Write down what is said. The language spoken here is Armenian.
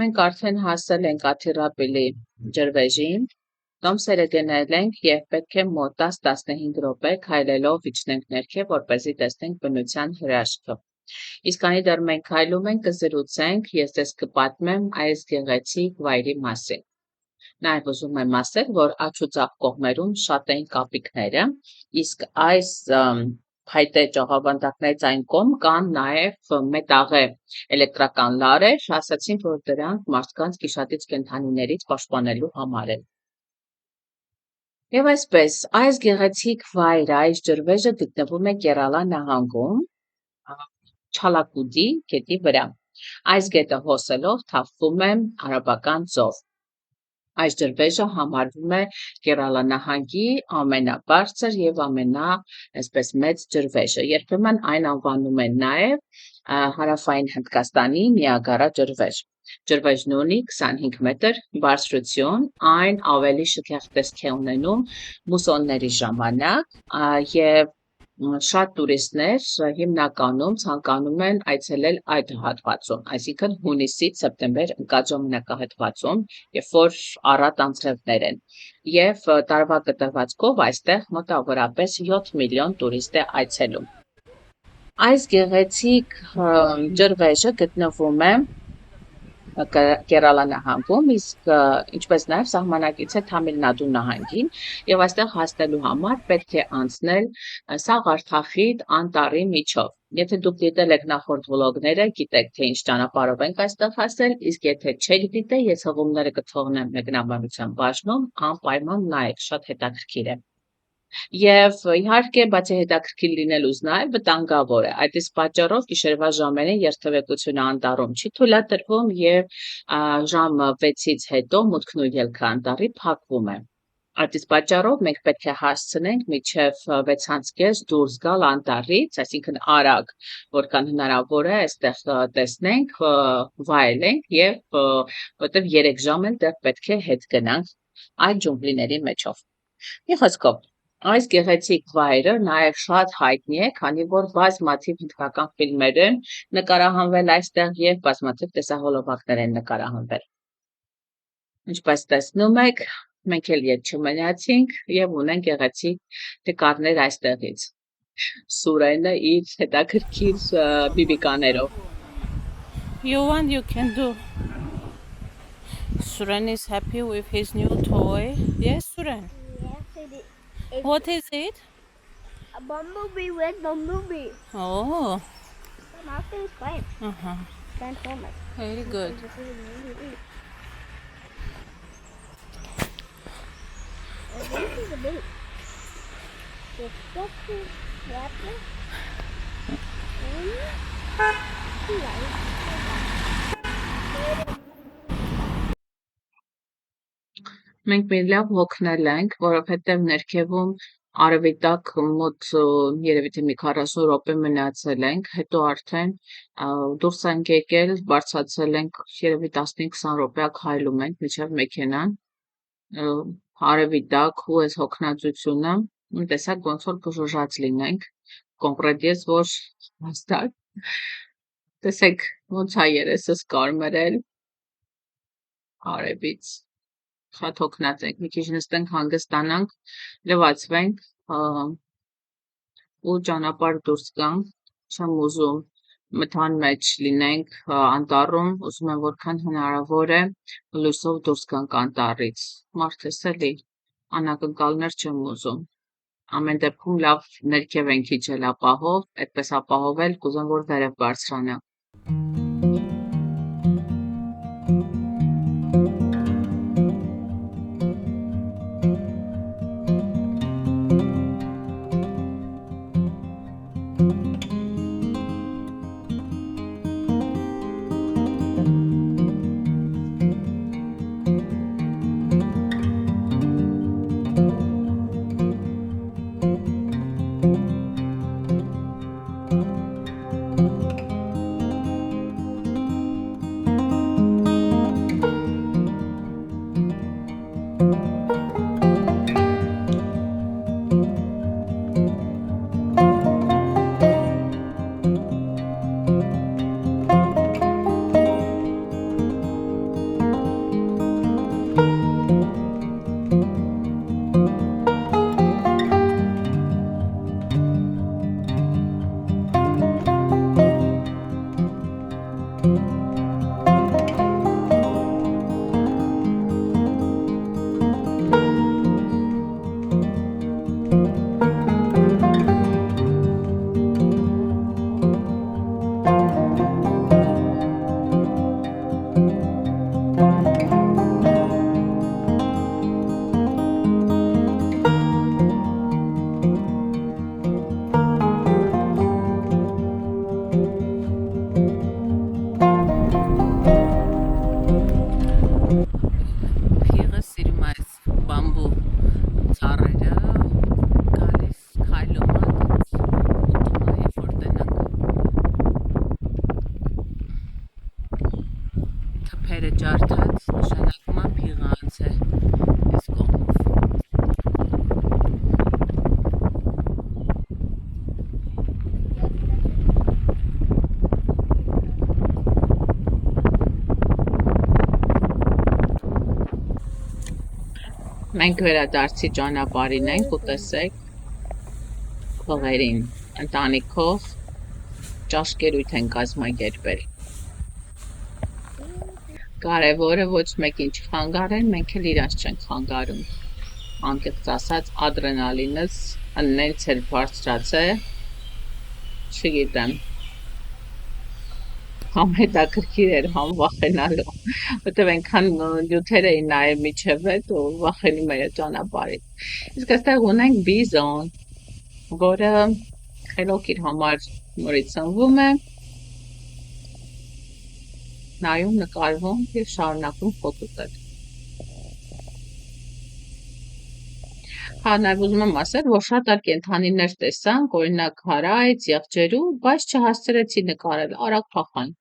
Մենք արդեն հասել ենք Աթիռապիլի ջրվեժին, տոմսերը գնել ենք և պետք է մոտ 10-15 րոպե քայլելով իջնենք ներքև, որպեսզի տեսնենք բնության հրաշքը։ Իսկ քանի դեռ մենք քայլում ենք, կզրուցենք, ես ձեզ կպատմեմ այս գեղեցիկ վայրի մասին։ Նաև ուզում եմ ասել, որ աջ ու ձախ կողմերում շատ էին կապիկները, իսկ այս փայտե ճաղավանդակներից այն կողմ կան նաև մետաղե էլեկտրական լարեր, ասացին, որ դրանք մարդկանց գիշատիչ կենդանիներից պաշտպանելու համար են։ Եվ այսպես, այս գեղեցիկ վայրը, այս ջրվեժը գտնվում է Կերալա նահանգում, Չալակուդի գետի վրա։ Այս գետը հոսելով թափվում է Արաբական ծով։ Այս ջրվեժը համարվում է Կերալա նահանգի ամենաբարձր և այսպես մեծ ջրվեժը։ Երբեմն այն անվանում են նաև Հարավային Հնդկաստանի Նիագարա ջրվեժ։ Ջրվեժն ունի 25 մետր բարձրություն, այն ավելի շքեղ տեսք է ունենում մուսոնների ժամանակ և շատ տուրիստներ հիմնականում ցանկանում են այցելել այդ հատվածում, այսինքն հունիսից սեպտեմբեր ընկած ժամանակահատվածում, երբ որ առատ անձրևներ են, և տարվա կտրվածքով այստեղ մոտավորապես 7 միլիոն տուրիստ է այցելում։ Այս գեղեցիկ ջրվեժը գտնվում է Կերալա նահանգում, իսկ ինչպես նաև սահմանակից է Թամիլնադու նահանգին, և այստեղ հասնելու համար պետք է անցնել սաղարթախիտ անտառի միջով։ Եթե դուք դիտել եք նախորդ վլոգները, գիտեք, թե ինչ ճանապարհով ենք այստեղ հասել, իսկ եթե չեք դիտել, ես հղումները կթողնեմ մեկնաբանության բաժնում, անպայման նայեք, շատ հետաքրքիր է։ Եվ իհարկե, բացի հետաքրքիր լինելուց նաև վտանգավոր է։ Այդ իսկ պատճառով գիշերվա ժամերին երթևեկությունը անտառում չի թույլատրվում և ժամը 6-ից հետո մուտքն ու ելքը անտառի փակվում է։ Այդ իսկ պատճառով մենք պետք է հասցնենք մինչև 6:30 դուրս գալ անտառից, այսինքն արագ, որքան հնարավոր է այստեղ տեսնենք, վայելենք և որտեղ 3 ժամ էլ դեռ պետք է հետ գնանք այդ ջունգլիների մեջով։ Մի խոսքով, այս գեղեցիկ վայրը նաև շատ հայտնի է, քանի որ բազմաթիվ հնդկական ֆիլմեր են նկարահանվել այստեղ և բազմաթիվ տեսահոլովակներ են նկարահանվել։ Ինչպես տեսնում եք, մենք էլ ետ չմնացինք և ունենք գեղեցիկ նկարներ այստեղից։ Սուրենը իր հետաքրքիր բիբիկաներով։ You want, you can do. Suren is happy with his new toy. Yes, Suren. Yes, it is. What is it? A bumblebee, red bumblebee. Oh. The master is fine. Transformers. Very good. This is a movie. This is a boot. This is rapper. Մենք մի լավ հոգնել ենք, որովհետև ներքևում արևի տակ մոտ երևի թե մի 40 րոպե մնացել ենք, հետո արդեն դուրս ենք եկել, բարձրացել ենք երևի 15-20 րոպեակ քայլում ենք մինչև մեքենան, արևի տակ ու այս հոգնածությունը, տեսակ ոնց որ բժժած լինենք, կոնկրետ ես որ հաստատ, տեսեք ոնց է երեսս կարմրել արևից, շատ հոգնած ենք, մի քիչ նստենք, հանգստանանք, լվացվենք ու ճանապարհ դուրս գանք, չեմ ուզում մթան մեջ լինենք անտառում, ուզում եմ որքան հնարավոր է լույսով դուրս գանք անտառից, մարդս էլի անակնկալներ չեմ ուզում, ամեն դեպքում լավ ներքև ենք իջել ապահով, այդպես ապահովել կուզեմ որ վերև բարձրանանք։ ջարդած նշանակում է փիղանց է այս կողմով։ Մենք վերադարձի ճանապարհին ենք ու տեսեք փողերին ընտանիքով ճաշկերույթ են կազմակերպել։ Կարևորը ոչ մեկին չխանգարեն, մենք էլ իրանց չենք խանգարում։ Անկեղծ ասած, ադրենալինս նենց էր բարձրացել, չգիտեմ, համ հետաքրքիր էր, համ վախենալու, որտեվ այնքան նյութեր էին նայել միջև հետ ու վախենում էր ճանապարհից։ Իսկ այստեղ ունենք բիզոն, որը խելոք իր համար նորից ծնվում է, նայում, նկարվում և շարունակում ֆոտո ուտել։ Հա, նաև ուզում եմ ասել, որ շատ այլ կենդանիներ տեսանք, օրինակ հարայց, եղջերու, բայց չհասցրեցի նկարել, արագ փախան։